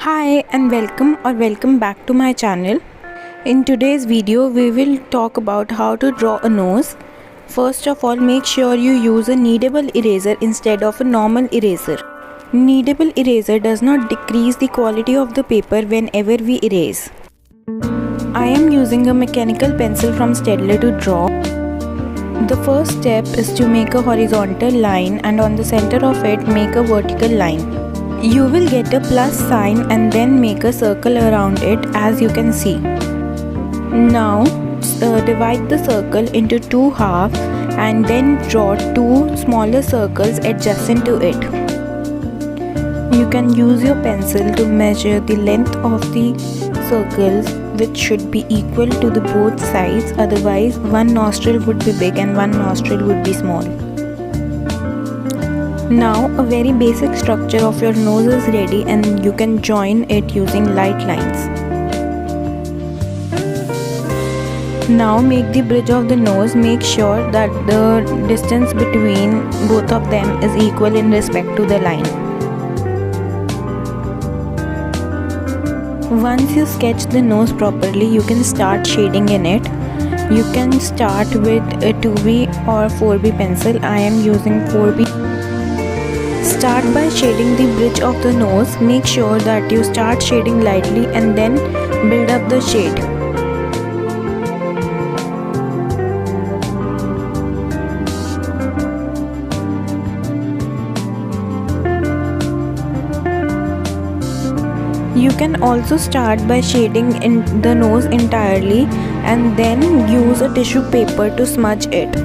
Hi and welcome back to my channel. In today's video we will talk about how to draw a nose. First of all, make sure you use a kneadable eraser instead of a normal eraser. Kneadable eraser does not decrease the quality of the paper whenever we erase. I am using a mechanical pencil from Staedtler to draw. The first step is to make a horizontal line and on the center of it make a vertical line. You will get a plus sign and then make a circle around it, as you can see. Now divide the circle into two halves and then draw two smaller circles adjacent to it. You can use your pencil to measure the length of the circles, which should be equal to the both sides, otherwise one nostril would be big and one nostril would be small. Now a very basic structure of your nose is ready and you can join it using light lines. Now make the bridge of the nose. Make sure that the distance between both of them is equal in respect to the line. Once you sketch the nose properly, you can start shading in it. You can start with a 2B or 4B pencil. I am using 4B. Start by shading the bridge of the nose. Make sure that you start shading lightly and then build up the shade. You can also start by shading in the nose entirely and then use a tissue paper to smudge it.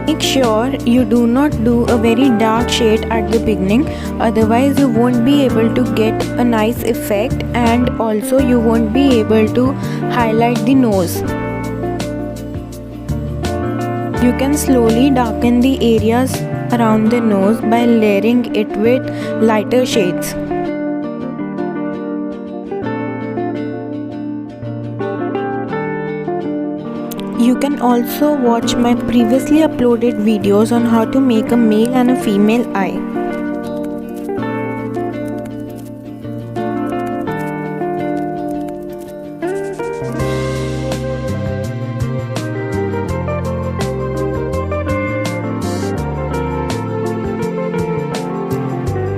Make sure you do not do a very dark shade at the beginning, otherwise you won't be able to get a nice effect and also you won't be able to highlight the nose. You can slowly darken the areas around the nose by layering it with lighter shades. You can also watch my previously uploaded videos on how to make a male and a female eye.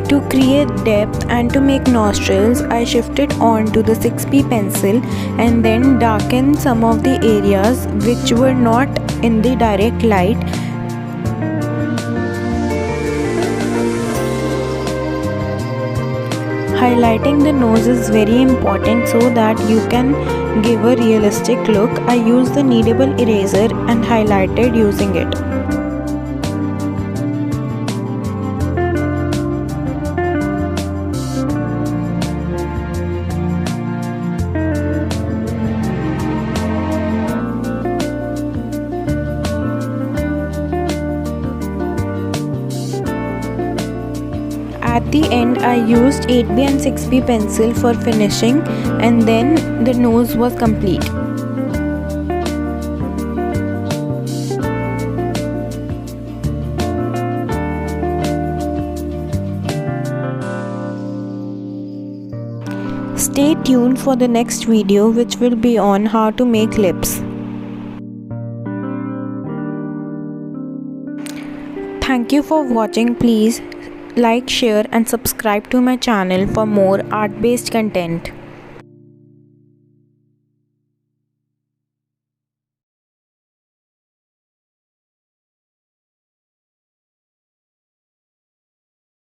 To create depth and to make nostrils, I shifted on to the 6B pencil and then darkened some of the areas which were not in the direct light. Highlighting the nose is very important so that you can give a realistic look. I used the kneadable eraser and highlighted using it. At the end, I used 8B and 6B pencil for finishing and then the nose was complete. Stay tuned for the next video, which will be on how to make lips. Thank you for watching. Please like, share and subscribe to my channel for more art-based content.